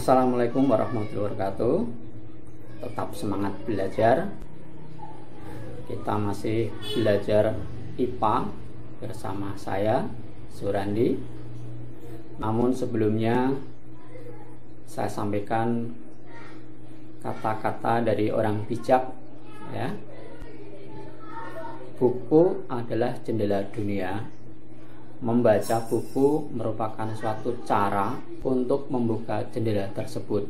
Assalamualaikum warahmatullahi wabarakatuh. Tetap semangat belajar. Kita masih belajar IPA bersama saya, Surandi. Namun sebelumnya saya sampaikan kata-kata dari orang bijak, ya. Buku adalah jendela dunia. Membaca buku merupakan suatu cara untuk membuka jendela tersebut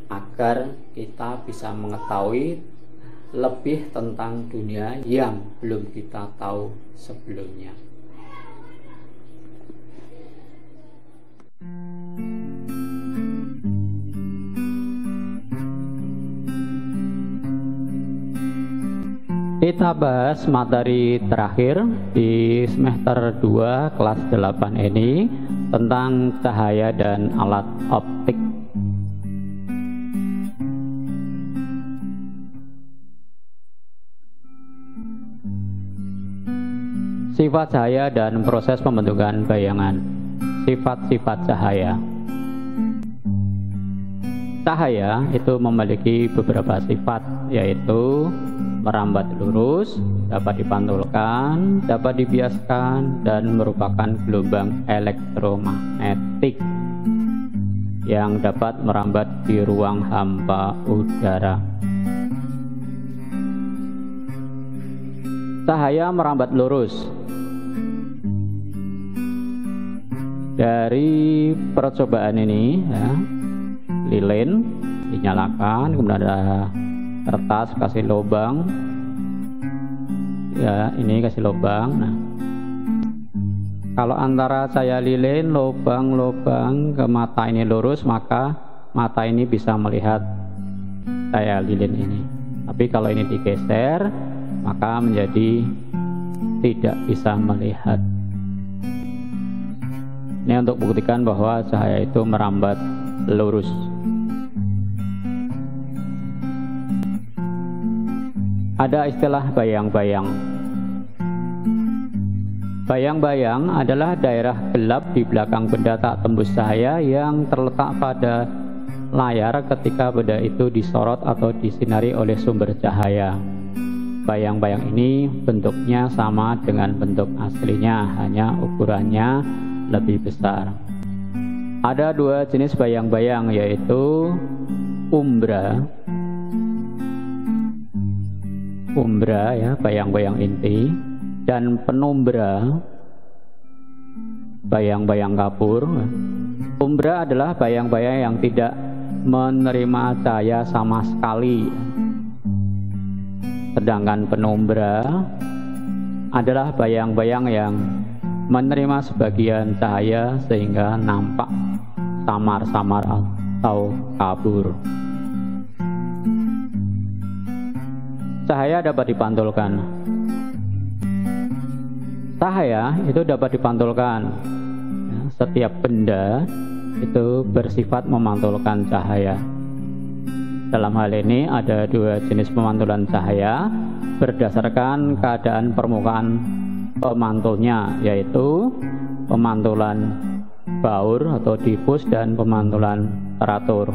agar kita bisa mengetahui lebih tentang dunia yang belum kita tahu sebelumnya. Kita bahas materi terakhir di semester 2 kelas 8 ini tentang cahaya dan alat optik. Sifat cahaya dan proses pembentukan bayangan. Sifat-sifat cahaya. Cahaya itu memiliki beberapa sifat, yaitu merambat lurus, dapat dipantulkan, dapat dibiaskan, dan merupakan gelombang elektromagnetik yang dapat merambat di ruang hampa udara. Cahaya merambat lurus. Dari percobaan ini, ya, lilin dinyalakan, kemudian ada kertas, kasih lubang, ya, ini kasih lubang. Nah, kalau antara cahaya lilin lubang ke mata ini lurus, maka mata ini bisa melihat cahaya lilin ini. Tapi kalau ini digeser, maka menjadi tidak bisa melihat. Ini untuk buktikan bahwa cahaya itu merambat lurus. Ada istilah bayang-bayang. Bayang-bayang adalah daerah gelap di belakang benda tak tembus cahaya yang terletak pada layar ketika benda itu disorot atau disinari oleh sumber cahaya. Bayang-bayang ini bentuknya sama dengan bentuk aslinya, hanya ukurannya lebih besar. Ada dua jenis bayang-bayang, yaitu umbra, ya, bayang-bayang inti, dan penumbra, bayang-bayang kapur. Umbra adalah bayang-bayang yang tidak menerima cahaya sama sekali, sedangkan penumbra adalah bayang-bayang yang menerima sebagian cahaya sehingga nampak samar-samar atau kabur. Cahaya dapat dipantulkan. Cahaya itu dapat dipantulkan. Ya, setiap benda itu bersifat memantulkan cahaya. Dalam hal ini ada dua jenis pemantulan cahaya berdasarkan keadaan permukaan pemantulnya, yaitu pemantulan baur atau difus dan pemantulan teratur.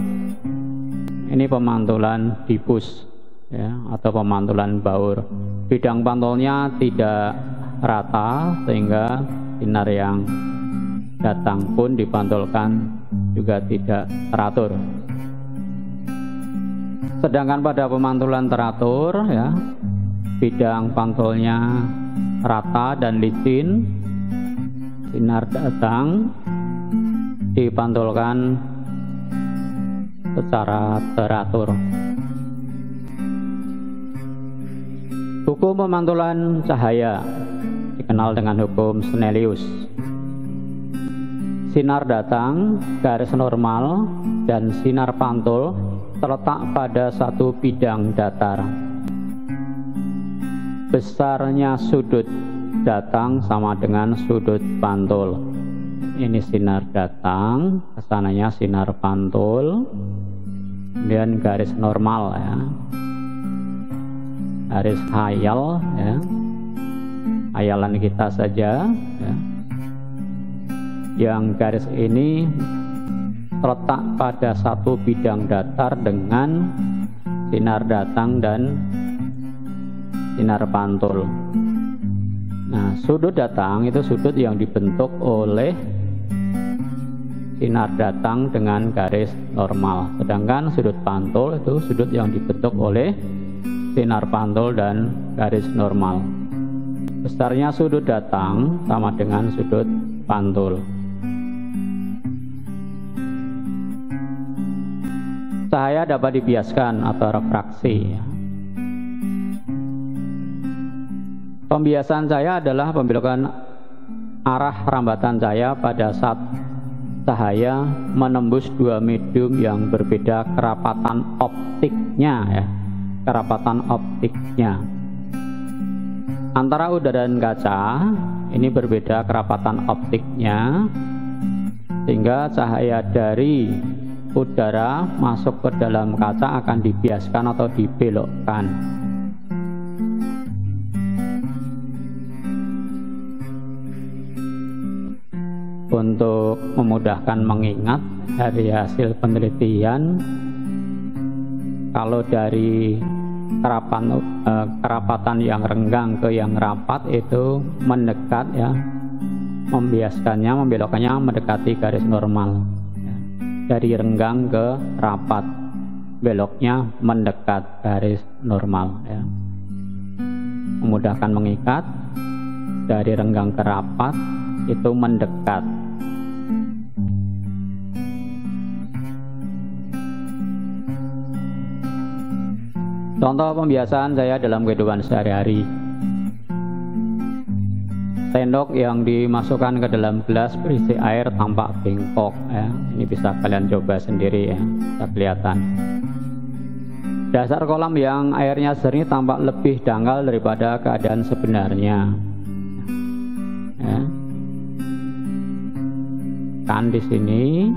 Ini pemantulan difus, ya, atau pemantulan baur. Bidang pantulnya tidak rata sehingga sinar yang datang pun dipantulkan juga tidak teratur. Sedangkan pada pemantulan teratur, ya, bidang pantulnya rata dan licin, sinar datang dipantulkan secara teratur. Hukum pemantulan cahaya dikenal dengan hukum Snellius. Sinar datang, garis normal, dan sinar pantul terletak pada satu bidang datar. Besarnya sudut datang sama dengan sudut pantul. Ini sinar datang, kesananya sinar pantul, kemudian garis normal, ya, garis khayal, ya, hayalan kita saja, ya. Yang garis ini terletak pada satu bidang datar dengan sinar datang dan sinar pantul. Nah, sudut datang itu sudut yang dibentuk oleh sinar datang dengan garis normal, sedangkan sudut pantul itu sudut yang dibentuk oleh sinar pantul dan garis normal. Besarnya sudut datang sama dengan sudut pantul. Cahaya dapat dibiaskan atau refraksi. Pembiasan cahaya adalah pembelokan arah rambatan cahaya pada saat cahaya menembus dua medium yang berbeda kerapatan optiknya, kerapatan optiknya. Antara udara dan kaca ini berbeda kerapatan optiknya, sehingga cahaya dari udara masuk ke dalam kaca akan dibiaskan atau dibelokkan. Untuk memudahkan mengingat dari hasil penelitian, kalau dari kerapatan yang renggang ke yang rapat itu mendekat, membiaskannya, membelokkannya mendekati garis normal. Dari renggang ke rapat, beloknya mendekat garis normal. Memudahkan mengikat, dari renggang ke rapat itu mendekat. Contoh pembiasaan saya dalam kehidupan sehari-hari. Sendok yang dimasukkan ke dalam gelas berisi air tampak bengkok. Ini bisa kalian coba sendiri, bisa kelihatan. Dasar kolam yang airnya jernih tampak lebih dangkal daripada keadaan sebenarnya. Kan di sini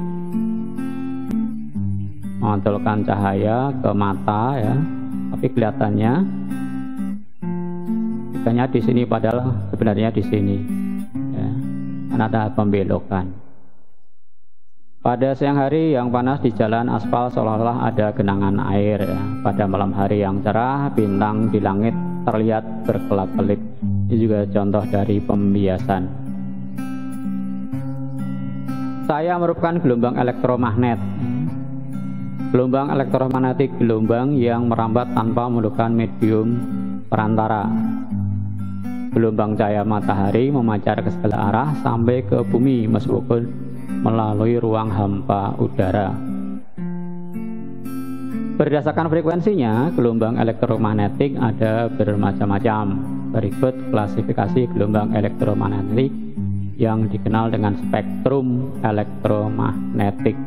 memantulkan cahaya ke mata, tapi kelihatannya bukannya di sini, padahal sebenarnya di sini, karena ada pembelokan. Pada siang hari yang panas di jalan aspal seolah-olah ada genangan air. Pada malam hari yang cerah, bintang di langit terlihat berkelap-kelip. Ini juga contoh dari pembiasan. Saya merupakan gelombang elektromagnet. Gelombang elektromagnetik, gelombang yang merambat tanpa memerlukan medium perantara. Gelombang cahaya matahari memancar ke segala arah sampai ke bumi meskipun melalui ruang hampa udara. Berdasarkan frekuensinya, gelombang elektromagnetik ada bermacam-macam. Berikut klasifikasi gelombang elektromagnetik yang dikenal dengan spektrum elektromagnetik.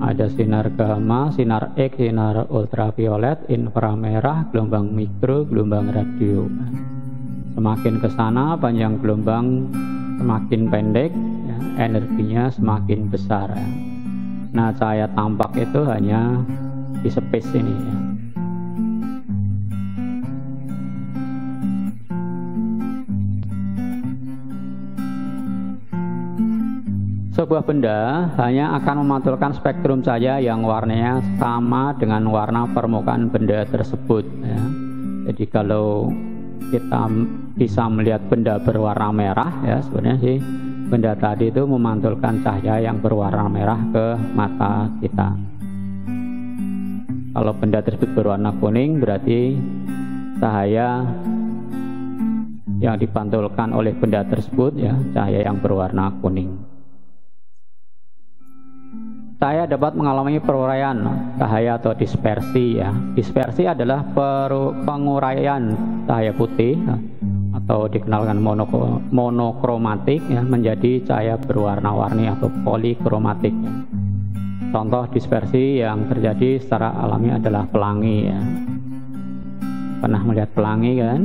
Ada sinar gamma, sinar X, sinar ultraviolet, inframerah, gelombang mikro, gelombang radio. Semakin ke sana panjang gelombang semakin pendek, energinya semakin besar. Nah, cahaya tampak itu hanya di space ini. Sebuah benda hanya akan memantulkan spektrum cahaya yang warnanya sama dengan warna permukaan benda tersebut. Jadi kalau kita bisa melihat benda berwarna merah, sebenarnya sih benda tadi itu memantulkan cahaya yang berwarna merah ke mata kita. Kalau benda tersebut berwarna kuning, berarti cahaya yang dipantulkan oleh benda tersebut cahaya yang berwarna kuning. Saya dapat mengalami peruraian cahaya atau dispersi. Dispersi adalah penguraian cahaya putih atau dikenal dengan monokromatik menjadi cahaya berwarna-warni atau polikromatik. Contoh dispersi yang terjadi secara alami adalah pelangi. Pernah melihat pelangi kan?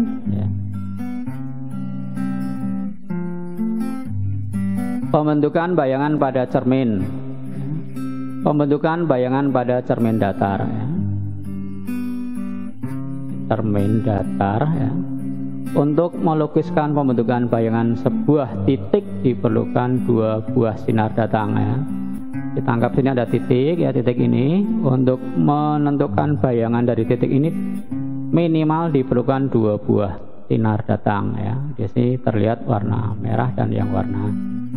Pembentukan bayangan pada cermin. Pembentukan bayangan pada cermin datar. Cermin datar Untuk melukiskan pembentukan bayangan sebuah titik diperlukan 2 buah sinar datang ya. Kita anggap sini ada titik ya, titik ini. Untuk menentukan bayangan dari titik ini minimal diperlukan 2 buah sinar datang ya. Di sini terlihat warna merah dan yang warna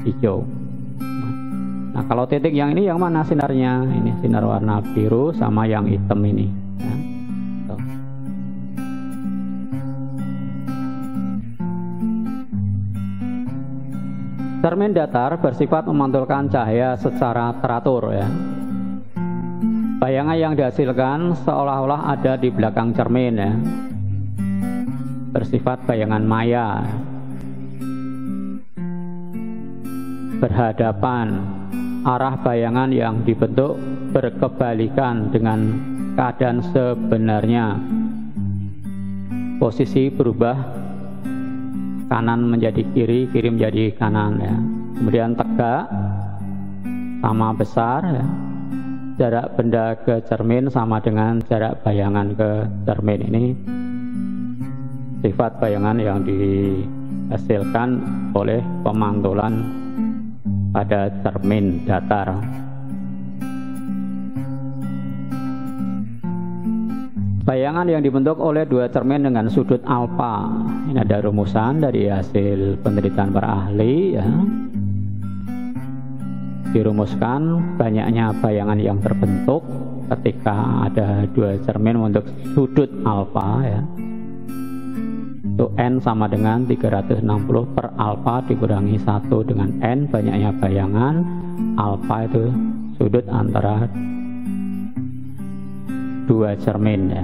hijau. Nah, kalau titik yang ini yang mana sinarnya? Ini sinar warna biru sama yang hitam ini ya. Cermin datar bersifat memantulkan cahaya secara teratur ya. Bayangan yang dihasilkan seolah-olah ada di belakang cermin ya. Bersifat bayangan maya. Berhadapan, arah bayangan yang dibentuk berkebalikan dengan keadaan sebenarnya. Posisi berubah, kanan menjadi kiri, kiri menjadi kanan ya. Kemudian tegak sama besar ya. Jarak benda ke cermin sama dengan jarak bayangan ke cermin. Ini sifat bayangan yang dihasilkan oleh pemantulan pada cermin datar. Bayangan yang dibentuk oleh 2 cermin dengan sudut alfa. Ini ada rumusan dari hasil penelitian para ahli ya. Dirumuskan banyaknya bayangan yang terbentuk ketika ada 2 cermin membentuk sudut alfa ya. Itu N sama dengan 360 per alfa dikurangi 1 dengan N, banyaknya bayangan. Alfa itu sudut antara 2 cermin ya.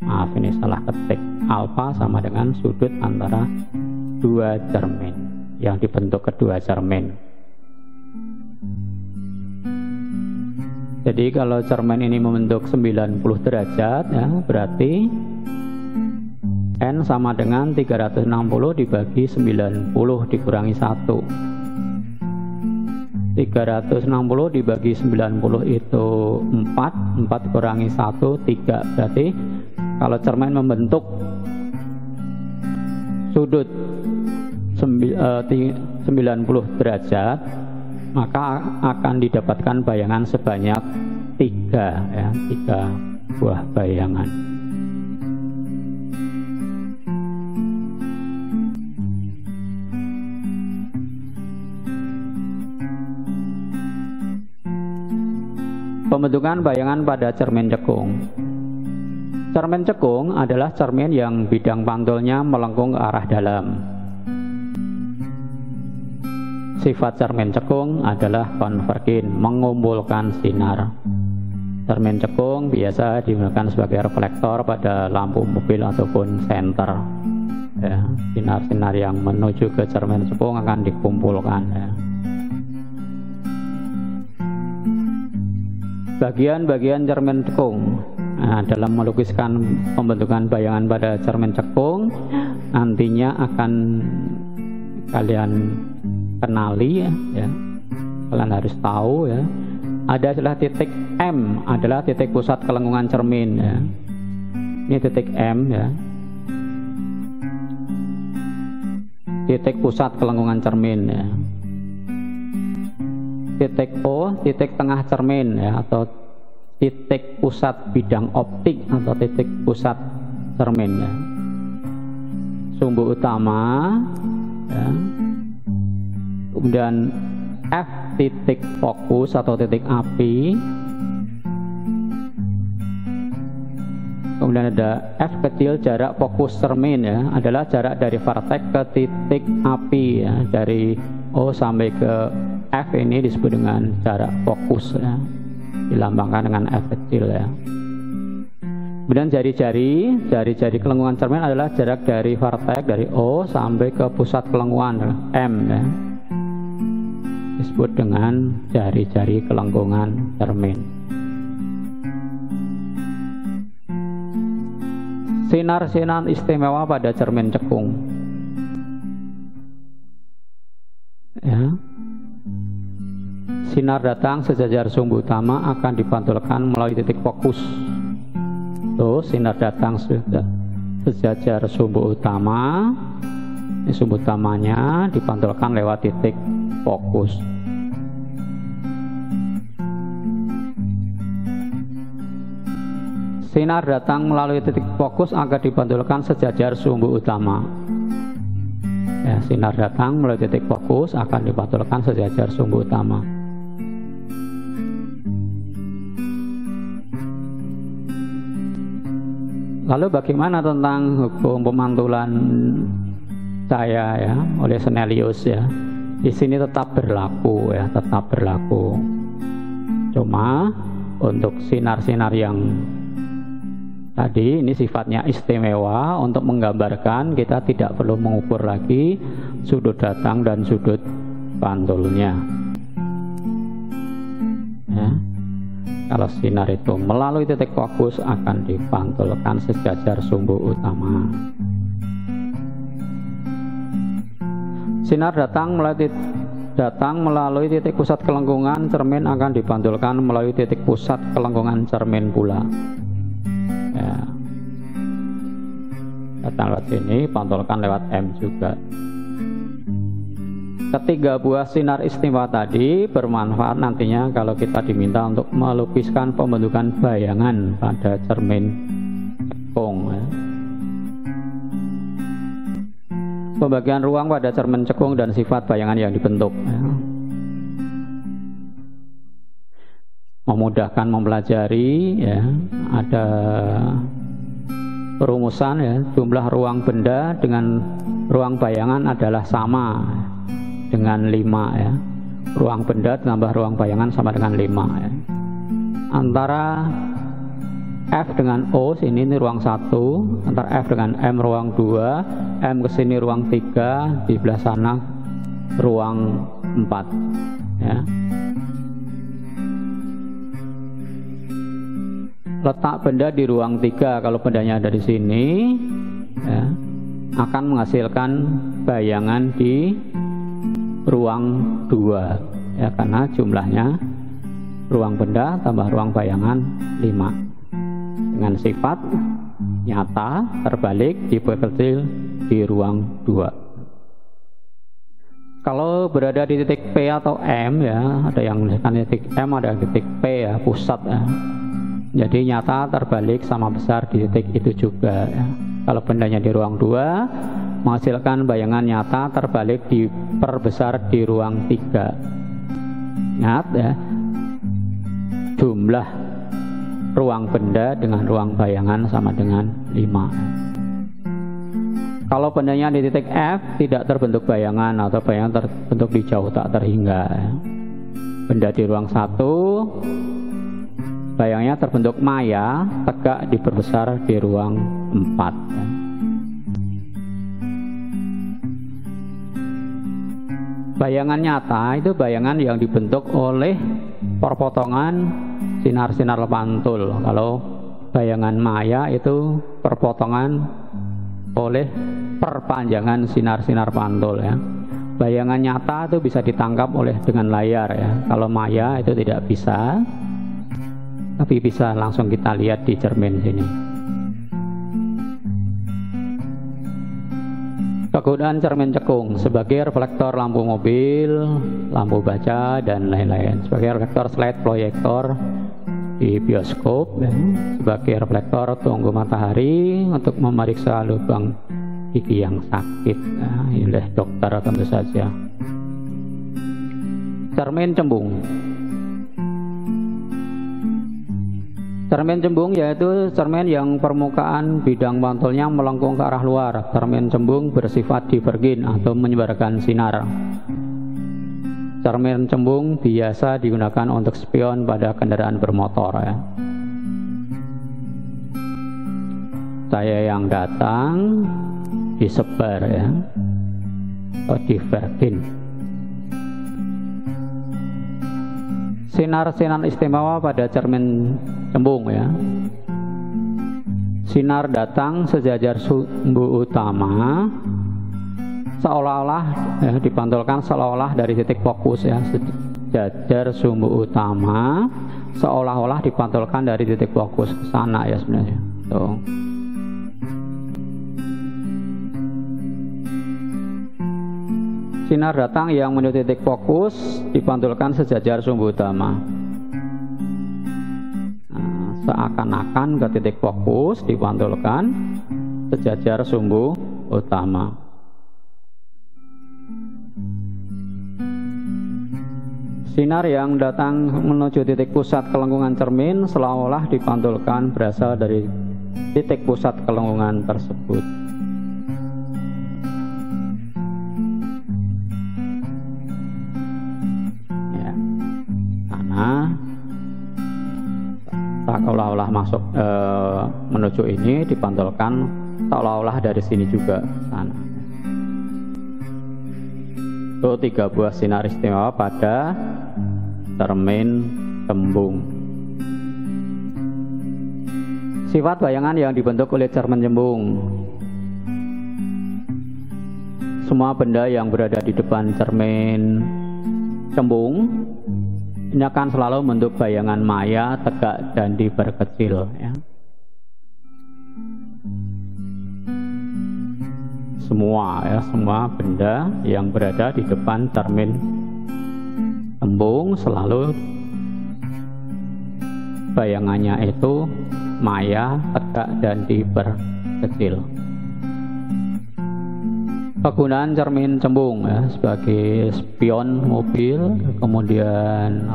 Maaf, ini salah ketik. Alfa sama dengan sudut antara 2 cermin yang dibentuk kedua cermin. Jadi kalau cermin ini membentuk 90 derajat ya, berarti N sama dengan 360 dibagi 90 dikurangi 1. 360 dibagi 90 itu 4, 4 dikurangi 1, 3. Berarti kalau cermin membentuk sudut 90 derajat, maka akan didapatkan bayangan sebanyak 3 ya, 3 buah bayangan. Pembentukan bayangan pada cermin cekung. Cermin cekung adalah cermin yang bidang pantulnya melengkung ke arah dalam. Sifat cermin cekung adalah konvergen, mengumpulkan sinar. Cermin cekung biasa digunakan sebagai reflektor pada lampu mobil ataupun senter. Ya, sinar-sinar yang menuju ke cermin cekung akan dikumpulkan. Ya. Bagian-bagian cermin cekung. Nah, dalam melukiskan pembentukan bayangan pada cermin cekung nantinya akan kalian kenali ya. Kalian harus tahu ya. Ada istilah titik M adalah titik pusat kelengkungan cermin ya. Ini titik M ya. Titik pusat kelengkungan cermin ya. Titik O, titik tengah cermin ya, atau titik pusat bidang optik atau titik pusat cermin ya. Sumbu utama ya. Kemudian F, titik fokus atau titik api. Kemudian ada F kecil, jarak fokus cermin ya, adalah jarak dari vertex ke titik api ya. Dari O sampai ke F ini disebut dengan jarak fokus ya, dilambangkan dengan F kecil ya. Kemudian jari-jari kelengkungan cermin adalah jarak dari vertex dari O sampai ke pusat kelengkungan M ya, disebut dengan jari-jari kelengkungan cermin. Sinar-sinar istimewa pada cermin cekung ya. Sinar datang sejajar sumbu utama akan dipantulkan melalui titik fokus. Tuh, sinar datang sudah sejajar sumbu utama. Ini sumbu utamanya dipantulkan lewat titik fokus. Sinar datang melalui titik fokus akan dipantulkan sejajar sumbu utama. Ya, sinar datang melalui titik fokus akan dipantulkan sejajar sumbu utama. Lalu bagaimana tentang hukum pemantulan cahaya ya oleh Snellius ya? Di sini tetap berlaku ya, tetap berlaku. Cuma untuk sinar-sinar yang tadi ini sifatnya istimewa, untuk menggambarkan kita tidak perlu mengukur lagi sudut datang dan sudut pantulnya. Ya. Kalau sinar itu melalui titik fokus akan dipantulkan sejajar sumbu utama. Sinar datang melalui titik pusat kelengkungan cermin akan dipantulkan melalui titik pusat kelengkungan cermin pula. Ya. Datang lewat sini, pantulkan lewat M juga. Ketiga buah sinar istimewa tadi bermanfaat nantinya kalau kita diminta untuk melukiskan pembentukan bayangan pada cermin cekung ya. Pembagian ruang pada cermin cekung dan sifat bayangan yang dibentuk ya. Memudahkan mempelajari ya, ada perumusan ya, jumlah ruang benda dengan ruang bayangan adalah sama dengan 5 ya. Ruang benda tambah ruang bayangan sama dengan 5 ya. Antara F dengan O sini ini ruang 1, antara F dengan M ruang 2, M ke sini ruang 3, di sebelah sana ruang 4 ya. Letak benda di ruang 3, kalau bendanya ada di sini ya, akan menghasilkan bayangan di ruang 2 ya, karena jumlahnya ruang benda tambah ruang bayangan 5 dengan sifat nyata terbalik diperkecil di ruang 2. Kalau berada di titik P atau M ya, ada yang menuliskan titik M, ada titik P ya, pusat ya. Jadi nyata terbalik sama besar di titik itu juga ya. Kalau bendanya di ruang 2 menghasilkan bayangan nyata terbalik diperbesar di ruang 3. Ingat ya, jumlah ruang benda dengan ruang bayangan sama dengan 5. Kalau bendanya di titik F tidak terbentuk bayangan atau bayangan terbentuk di jauh tak terhingga ya. Benda di ruang 1 bayangnya terbentuk maya tegak diperbesar di ruang 4 ya. Bayangan nyata itu bayangan yang dibentuk oleh perpotongan sinar-sinar pantul. Kalau bayangan maya itu perpotongan oleh perpanjangan sinar-sinar pantul ya. Bayangan nyata itu bisa ditangkap oleh dengan layar ya. Kalau maya itu tidak bisa, tapi bisa langsung kita lihat di cermin sini. Kegunaan cermin cekung sebagai reflektor lampu mobil, lampu baca dan lain-lain. Sebagai reflektor slide proyektor di bioskop, ya. Sebagai reflektor tunggu matahari untuk memeriksa lubang gigi yang sakit. Nah, oleh dokter tentu saja. Cermin cembung. Cermin cembung yaitu cermin yang permukaan bidang pantulnya melengkung ke arah luar. Cermin cembung bersifat divergin atau menyebarkan sinar. Cermin cembung biasa digunakan untuk spion pada kendaraan bermotor ya. Cahaya yang datang disebar ya, atau divergin. Sinar-sinar istimewa pada cermin cembung ya. Sinar datang sejajar sumbu utama, seolah-olah ya, dipantulkan seolah-olah dari titik fokus ya. Sejajar sumbu utama seolah-olah dipantulkan dari titik fokus ke sana ya sebenarnya. Tuh. Sinar datang yang menuju titik fokus dipantulkan sejajar sumbu utama. Nah, seakan-akan ke titik fokus dipantulkan sejajar sumbu utama. Sinar yang datang menuju titik pusat kelengkungan cermin seolah-olah dipantulkan berasal dari titik pusat kelengkungan tersebut. Ya, karena seolah-olah masuk menuju ini dipantulkan seolah-olah dari sini juga sana. Itu 3 buah sinar istimewa pada cermin cembung. Sifat bayangan yang dibentuk oleh cermin cembung. Semua benda yang berada di depan cermin cembung ini akan selalu membentuk bayangan maya tegak dan diperkecil, ya. Semua benda yang berada di depan cermin cembung selalu bayangannya itu maya, tegak, dan diperkecil. Penggunaan cermin cembung, ya, sebagai spion mobil, kemudian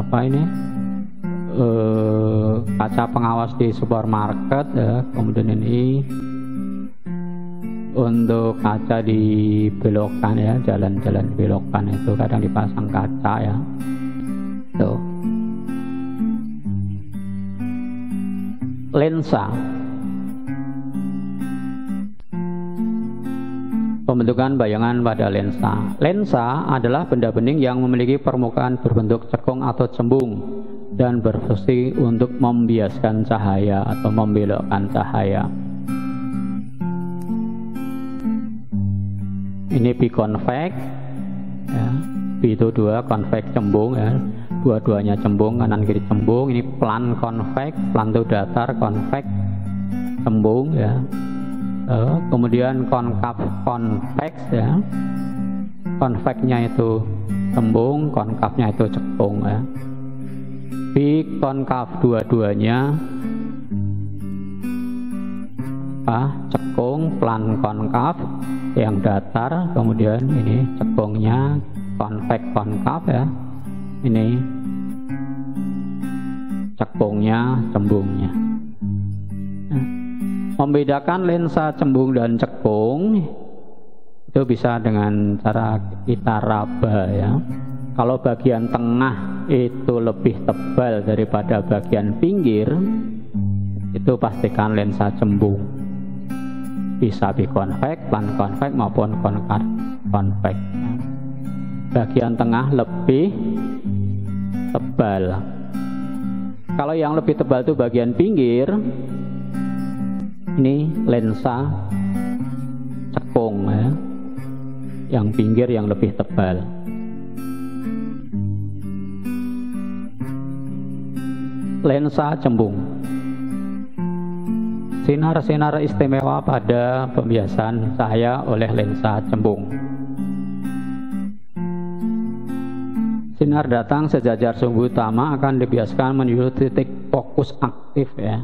kaca pengawas di supermarket, ya, kemudian ini untuk kaca di belokan, ya, jalan-jalan belokan itu kadang dipasang kaca, ya. Tuh. Lensa. Pembentukan bayangan pada lensa. Lensa adalah benda bening yang memiliki permukaan berbentuk cekung atau cembung dan berfungsi untuk membiaskan cahaya atau membelokkan cahaya. Ini biconvex, ya. B itu 2, konvex cembung, ya. Dua-duanya cembung, kanan kiri cembung. Ini plan konvex, plan itu datar, konvex cembung, ya. Kemudian konkav konvex, ya. Konvexnya itu cembung, konkavnya itu cekung, ya. Bikonkav dua-duanya cekung, plan konkav yang datar, kemudian ini cekungnya konvex konkav, ya. Ini cekungnya cembungnya. Nah, membedakan lensa cembung dan cekung itu bisa dengan cara kita raba, ya. Kalau bagian tengah itu lebih tebal daripada bagian pinggir, itu pastikan lensa cembung. Bisa biconvex, plan konvex maupun konkav konvex. Bagian tengah lebih tebal. Kalau yang lebih tebal itu bagian pinggir, ini lensa cekung, ya. Yang pinggir yang lebih tebal. Lensa cembung. Sinar-sinar istimewa pada pembiasan cahaya oleh lensa cembung. Sinar datang sejajar sumbu utama akan dibiaskan menuju titik fokus aktif, ya.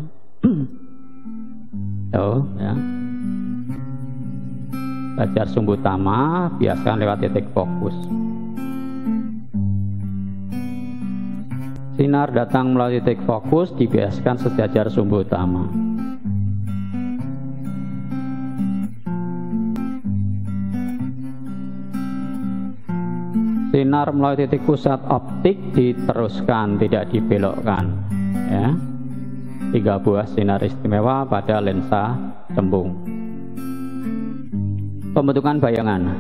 Tuh, ya. Sejajar sumbu utama biaskan lewat titik fokus. Sinar datang melalui titik fokus dibiaskan sejajar sumbu utama. Sinar melalui titik pusat optik diteruskan, tidak dibelokkan, ya. 3 buah sinar istimewa pada lensa cembung. Pembentukan bayangan.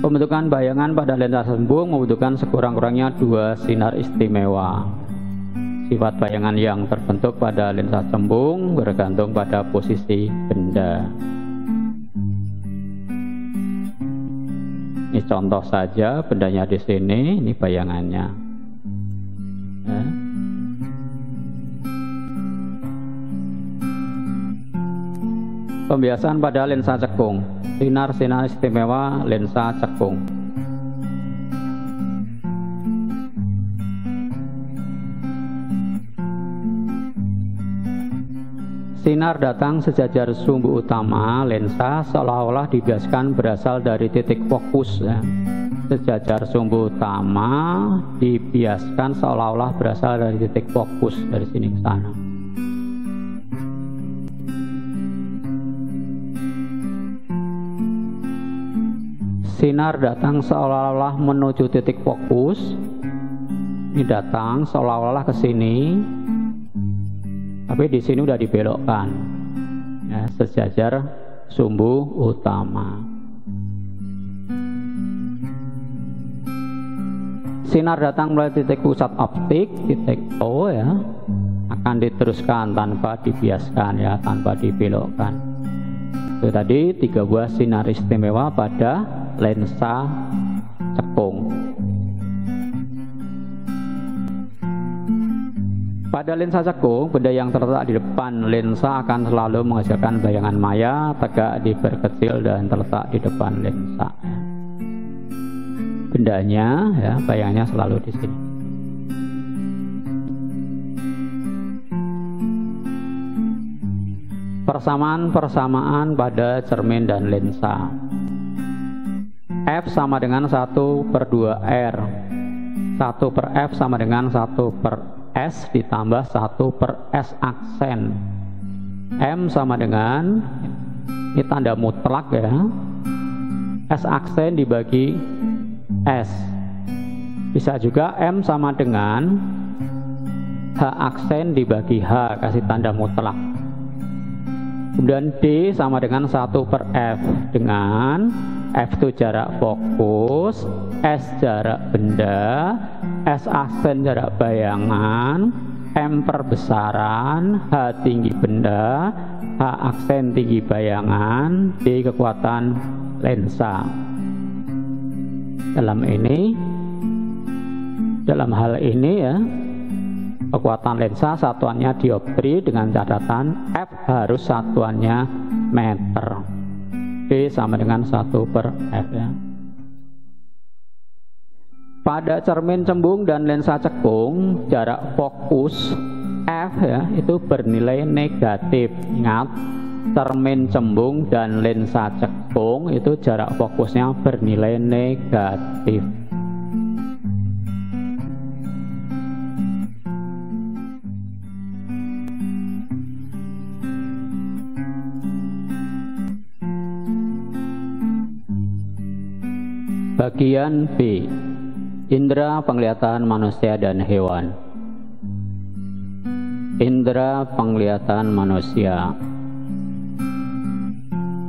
Pembentukan bayangan pada lensa cembung membutuhkan sekurang-kurangnya 2 sinar istimewa. Sifat bayangan yang terbentuk pada lensa cembung bergantung pada posisi benda. Ini contoh saja, bendanya di sini, ini bayangannya. Ya. Pembiasaan pada lensa cekung. Sinar-sinar istimewa lensa cekung. Sinar datang sejajar sumbu utama lensa seolah-olah dibiaskan berasal dari titik fokus ya. Sejajar sumbu utama dibiaskan seolah-olah berasal dari titik fokus dari sini ke sana. Sinar datang seolah-olah menuju titik fokus. Ini datang seolah-olah ke sini. Tapi di sini udah dibelokkan ya, sejajar sumbu utama. Sinar datang melalui titik pusat optik, titik O ya, akan diteruskan tanpa dibiaskan ya, tanpa dibelokkan. Itu tadi 3 buah sinar istimewa pada lensa cekung. Pada lensa cekung, benda yang terletak di depan lensa akan selalu menghasilkan bayangan maya tegak diperkecil dan terletak di depan lensa. Bendanya, ya, bayangnya selalu di sini. Persamaan-persamaan pada cermin dan lensa. F sama dengan 1/2R. 1/F sama dengan 1/S ditambah 1/S aksen. M sama dengan, ini tanda mutlak ya, S aksen dibagi S. Bisa juga M sama dengan H aksen dibagi H, kasih tanda mutlak. Kemudian D sama dengan 1/F, dengan F itu jarak fokus, S jarak benda, S aksen jarak bayangan, M perbesaran, H tinggi benda, H aksen tinggi bayangan, D kekuatan lensa. Dalam hal ini ya, kekuatan lensa satuannya dioptri dengan catatan F harus satuannya meter. D sama dengan 1/F ya. Pada cermin cembung dan lensa cekung, jarak fokus F ya itu bernilai negatif. Ingat, cermin cembung dan lensa cekung itu jarak fokusnya bernilai negatif. Bagian B, indera penglihatan manusia dan hewan. Indera penglihatan manusia.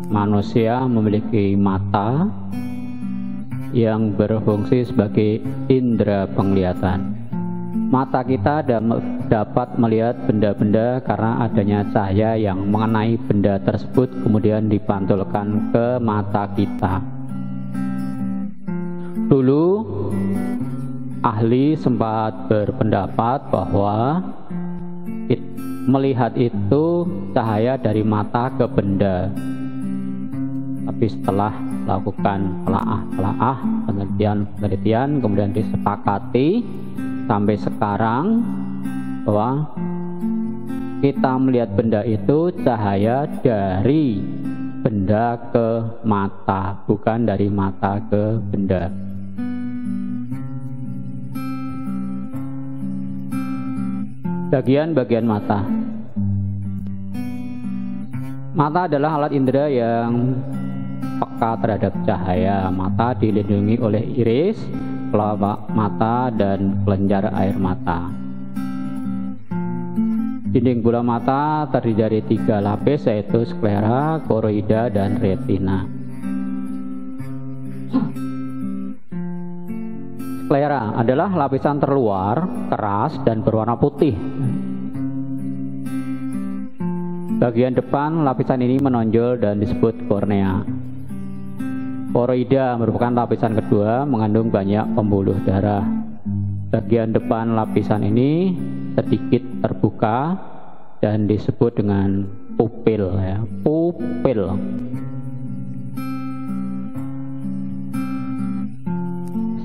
Manusia memiliki mata yang berfungsi sebagai indera penglihatan. Mata kita dapat melihat benda-benda karena adanya cahaya yang mengenai benda tersebut kemudian dipantulkan ke mata kita. Dulu ahli sempat berpendapat bahwa melihat itu cahaya dari mata ke benda. Tapi setelah lakukan telaah penelitian kemudian disepakati sampai sekarang bahwa kita melihat benda itu cahaya dari benda ke mata, bukan dari mata ke benda. Bagian-bagian mata. Mata adalah alat indera yang peka terhadap cahaya. Mata dilindungi oleh iris, kelopak mata, dan kelenjar air mata. Dinding bola mata terdiri dari 3 lapis, yaitu sklera, koroida, dan retina. Sklera adalah lapisan terluar, keras, dan berwarna putih. Bagian depan lapisan ini menonjol dan disebut kornea. Koroida merupakan lapisan kedua, mengandung banyak pembuluh darah. Bagian depan lapisan ini sedikit terbuka dan disebut dengan pupil ya, pupil.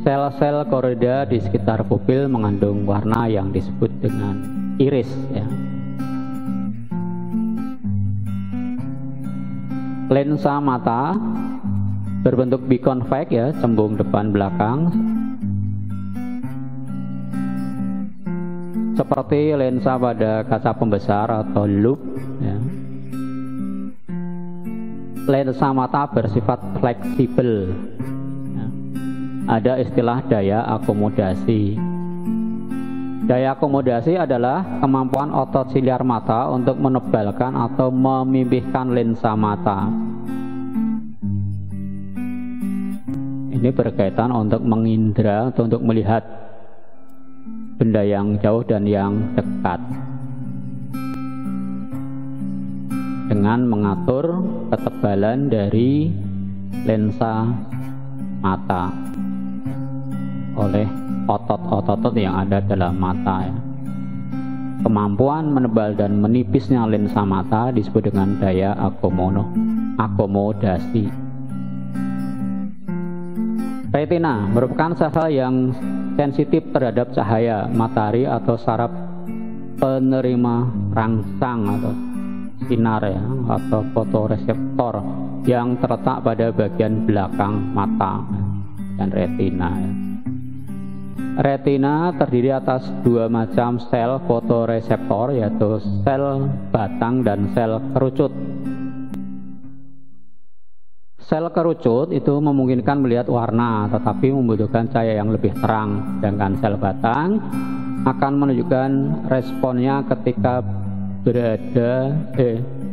Sel-sel koroida di sekitar pupil mengandung warna yang disebut dengan iris ya. Lensa mata berbentuk biconvex ya, cembung depan belakang, seperti lensa pada kaca pembesar atau loop ya. Lensa mata bersifat fleksibel ya. Ada istilah daya akomodasi. Daya akomodasi adalah kemampuan otot siliar mata untuk menebalkan atau memipihkan lensa mata. Ini berkaitan untuk mengindra atau untuk melihat benda yang jauh dan yang dekat, dengan mengatur ketebalan dari lensa mata oleh otot-otot yang ada dalam mata ya. Kemampuan menebal dan menipisnya lensa mata disebut dengan daya akomodasi. Retina merupakan sel-sel yang sensitif terhadap cahaya matahari atau saraf penerima rangsang atau sinar ya, atau fotoreseptor yang terletak pada bagian belakang mata dan retina ya. Retina terdiri atas dua macam sel fotoreseptor, yaitu sel batang dan sel kerucut. Sel kerucut itu memungkinkan melihat warna tetapi membutuhkan cahaya yang lebih terang, sedangkan sel batang akan menunjukkan responnya ketika berada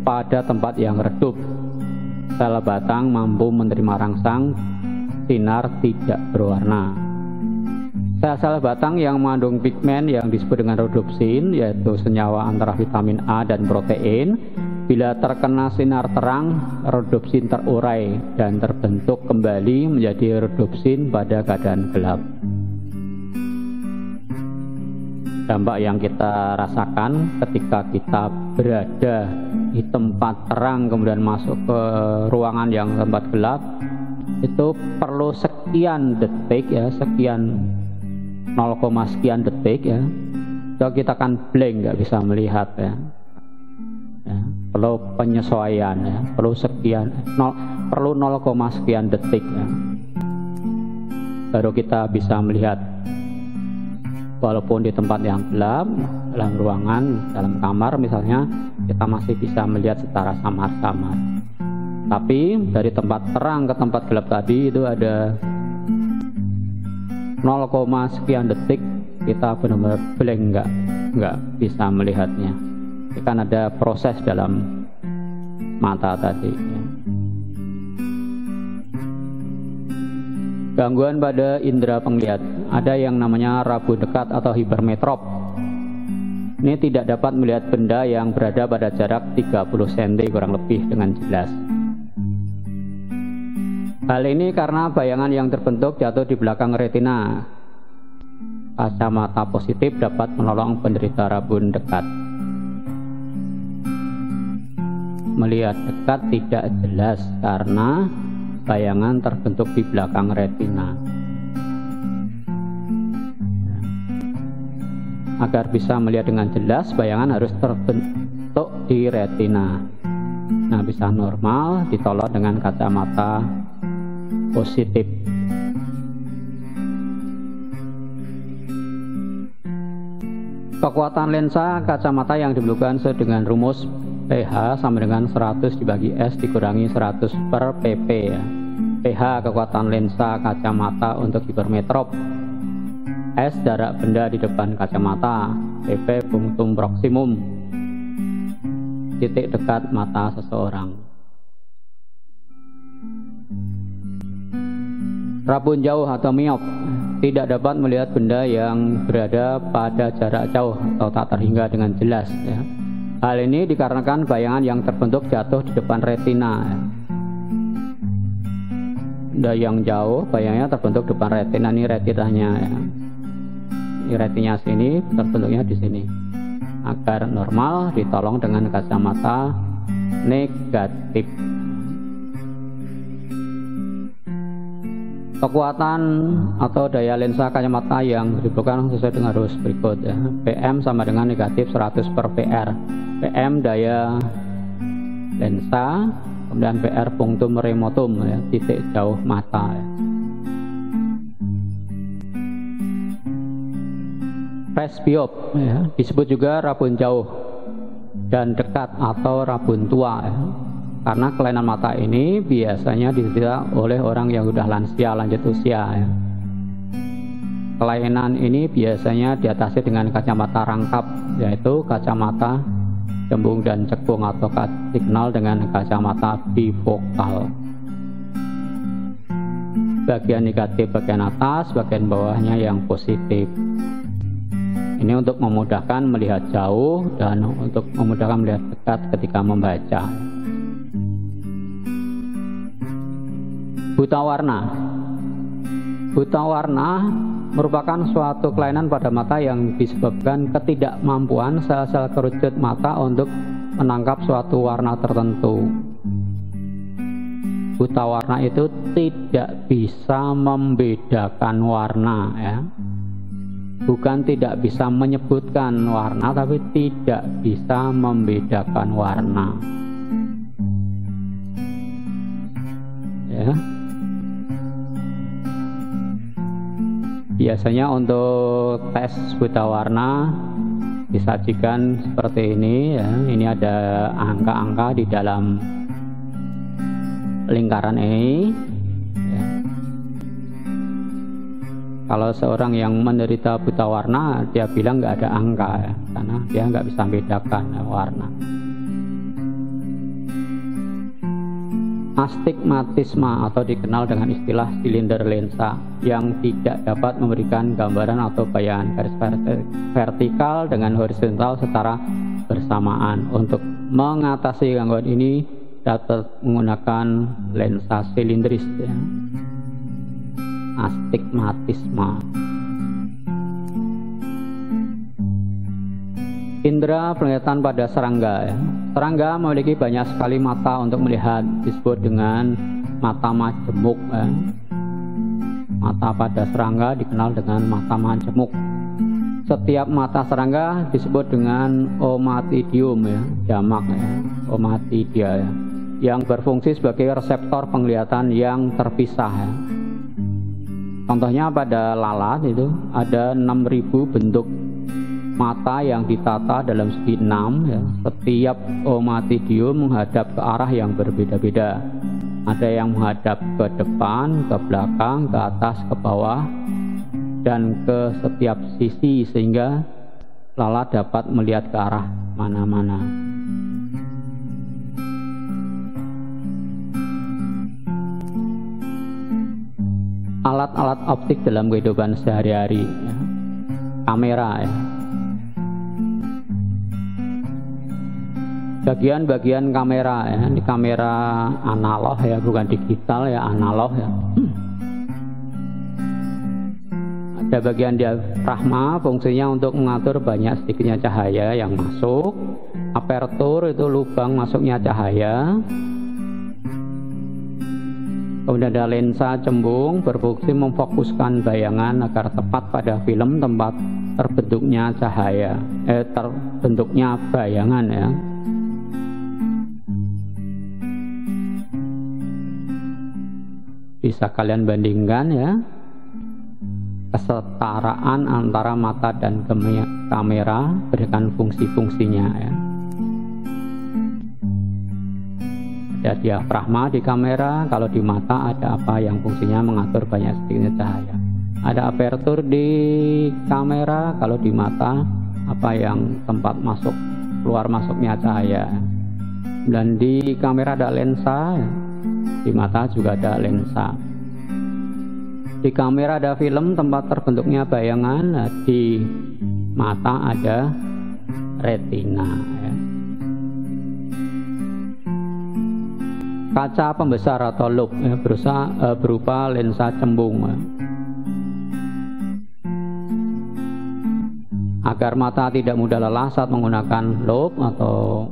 pada tempat yang redup. Sel batang mampu menerima rangsang sinar tidak berwarna. Sel-sel batang yang mengandung pigmen yang disebut dengan rhodopsin, yaitu senyawa antara vitamin A dan protein. Bila terkena sinar terang, rhodopsin terurai dan terbentuk kembali menjadi rhodopsin pada keadaan gelap. Dampak yang kita rasakan ketika kita berada di tempat terang kemudian masuk ke ruangan yang tempat gelap, itu perlu sekian detik ya, sekian 0, sekian detik ya, so kita akan blank, nggak bisa melihat ya. Perlu penyesuaian ya, perlu 0, sekian detik ya, baru kita bisa melihat. Walaupun di tempat yang gelap, dalam ruangan, dalam kamar misalnya, kita masih bisa melihat secara samar-samar. Tapi dari tempat terang ke tempat gelap tadi itu ada 0, sekian detik kita benar-benar blank, nggak bisa melihatnya. Ini kan ada proses dalam mata tadi ya. Gangguan pada indera penglihat, ada yang namanya rabun dekat atau hipermetrop. Ini tidak dapat melihat benda yang berada pada jarak 30 cm kurang lebih dengan jelas. Hal ini karena bayangan yang terbentuk jatuh di belakang retina. Kacamata positif dapat menolong penderita rabun dekat. Melihat dekat tidak jelas karena bayangan terbentuk di belakang retina. Agar bisa melihat dengan jelas, bayangan harus terbentuk di retina. Nah, bisa normal ditolong dengan kacamata positif. Kekuatan lensa kacamata yang diperlukan sesuai dengan rumus pH sama dengan 100 dibagi S dikurangi 100 per pp ya. pH kekuatan lensa kacamata untuk hipermetrop, S jarak benda di depan kacamata, pp punctum proximum, titik dekat mata seseorang. Rabun jauh atau miop, tidak dapat melihat benda yang berada pada jarak jauh atau tak terhingga dengan jelas ya. Hal ini dikarenakan bayangan yang terbentuk jatuh di depan retina ya. Benda yang jauh bayangannya terbentuk depan retina, ini retinanya ya. Ini retinanya sini, terbentuknya di sini. Agar normal ditolong dengan kacamata negatif. Kekuatan atau daya lensa kacamata yang diperlukan sesuai dengan rumus berikut ya. PM sama dengan negatif 100 per PR. PM daya lensa, kemudian PR punctum remotum ya, titik jauh mata ya. Presbiop ya, disebut juga rabun jauh dan dekat atau rabun tua ya. Karena kelainan mata ini biasanya diderita oleh orang yang sudah lansia, lanjut usia ya. Kelainan ini biasanya diatasi dengan kacamata rangkap, yaitu kacamata cembung dan cekung atau dikenal dengan kacamata bifokal. Bagian negatif bagian atas, bagian bawahnya yang positif. Ini untuk memudahkan melihat jauh dan untuk memudahkan melihat dekat ketika membaca. Buta warna. Buta warna merupakan suatu kelainan pada mata yang disebabkan ketidakmampuan sel-sel kerucut mata untuk menangkap suatu warna tertentu. Buta warna itu tidak bisa membedakan warna ya. Bukan tidak bisa menyebutkan warna, tapi tidak bisa membedakan warna. Ya. Biasanya untuk tes buta warna disajikan seperti ini ya. Ini ada angka-angka di dalam lingkaran ini. Ya. Kalau seorang yang menderita buta warna, dia bilang nggak ada angka ya, karena dia nggak bisa membedakan warna. Astigmatisma atau dikenal dengan istilah silinder lensa yang tidak dapat memberikan gambaran atau bayangan garis vertikal dengan horizontal secara bersamaan. Untuk mengatasi gangguan ini dapat menggunakan lensa silindris ya. Astigmatisma. Indra penglihatan pada serangga ya. Serangga memiliki banyak sekali mata untuk melihat, disebut dengan mata majemuk ya. Mata pada serangga dikenal dengan mata majemuk. Setiap mata serangga disebut dengan omatidium ya, jamak ya, omatidia ya, yang berfungsi sebagai reseptor penglihatan yang terpisah ya. Contohnya pada lalat itu ada 6.000 bentuk mata yang ditata dalam segi 6 ya. Setiap omatidium menghadap ke arah yang berbeda-beda. Ada yang menghadap ke depan, ke belakang, ke atas, ke bawah, dan ke setiap sisi sehingga lalat dapat melihat ke arah mana-mana. Alat-alat optik dalam kehidupan sehari-hari ya. Kamera ya. Bagian-bagian kamera ya, ini kamera analog ya, bukan digital ya, analog ya. Ada bagian diafragma, fungsinya untuk mengatur banyak sedikitnya cahaya yang masuk. Apertur itu lubang masuknya cahaya. Kemudian ada lensa cembung, berfungsi memfokuskan bayangan agar tepat pada film tempat terbentuknya cahaya, terbentuknya bayangan ya. Bisa kalian bandingkan ya, kesetaraan antara mata dan kamera berikan fungsi-fungsinya ya. Ada diafragma di kamera, kalau di mata ada apa yang fungsinya mengatur banyak sedikitnya cahaya. Ada apertur di kamera, kalau di mata apa yang tempat masuk keluar masuknya cahaya. Dan di kamera ada lensa ya. Di mata juga ada lensa. Di kamera ada film tempat terbentuknya bayangan. Nah, di mata ada retina ya. Kaca pembesar atau loop ya, berupa lensa cembung ya. Agar mata tidak mudah lelah saat menggunakan loop atau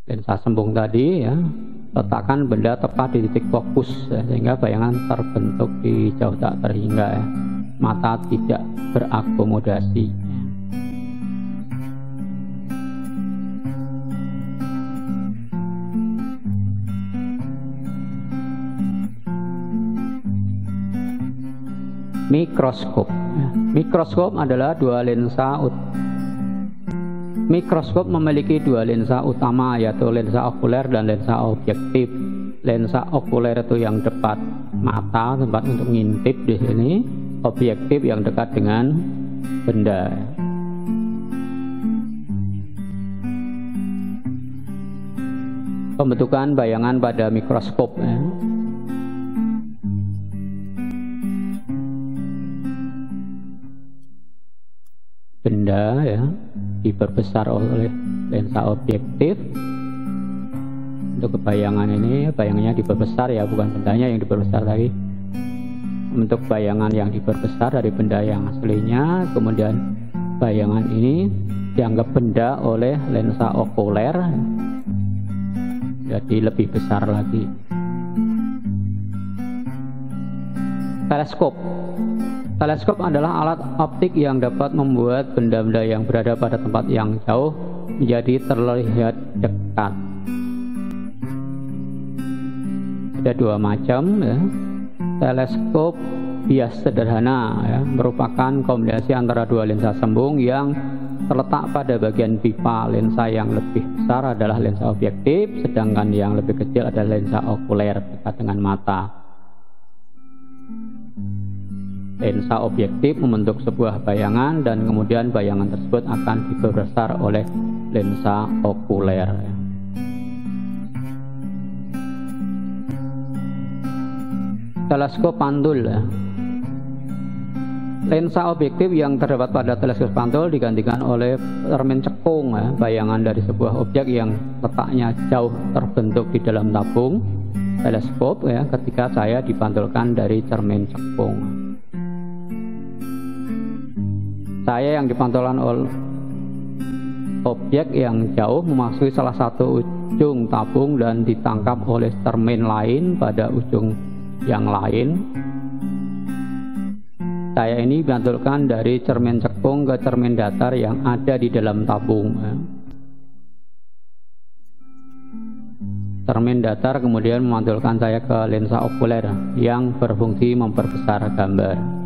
lensa cembung tadi ya, letakkan benda tepat di titik fokus ya, sehingga bayangan terbentuk di jauh tak terhingga ya. Mata tidak berakomodasi. mikroskop. Mikroskop adalah mikroskop memiliki dua lensa utama, yaitu lensa okuler dan lensa objektif. Lensa okuler itu yang dekat mata, tempat untuk ngintip di sini. Objektif yang dekat dengan benda. Pembentukan bayangan pada mikroskop. Benda ya diperbesar oleh lensa objektif. Untuk bayangan ini, bayangannya diperbesar ya, bukan bendanya yang diperbesar tadi. Untuk bayangan yang diperbesar dari benda yang aslinya, kemudian bayangan ini dianggap benda oleh lensa okuler, jadi lebih besar lagi. Teleskop. Teleskop adalah alat optik yang dapat membuat benda-benda yang berada pada tempat yang jauh menjadi terlihat dekat. Ada dua macam ya. Teleskop bias sederhana ya, merupakan kombinasi antara dua lensa sembung yang terletak pada bagian pipa. Lensa yang lebih besar adalah lensa objektif, sedangkan yang lebih kecil adalah lensa okuler dekat dengan mata. Lensa objektif membentuk sebuah bayangan dan kemudian bayangan tersebut akan diperbesar oleh lensa okuler. Teleskop pantul. Lensa objektif yang terdapat pada teleskop pantul digantikan oleh cermin cekung, bayangan dari sebuah objek yang letaknya jauh terbentuk di dalam tabung teleskop ya, ketika saya dipantulkan dari cermin cekung. Saya yang dipantulkan oleh objek yang jauh memasuki salah satu ujung tabung dan ditangkap oleh cermin lain pada ujung yang lain. Saya ini dipantulkan dari cermin cekung ke cermin datar yang ada di dalam tabung. Cermin datar kemudian memantulkan saya ke lensa okuler yang berfungsi memperbesar gambar.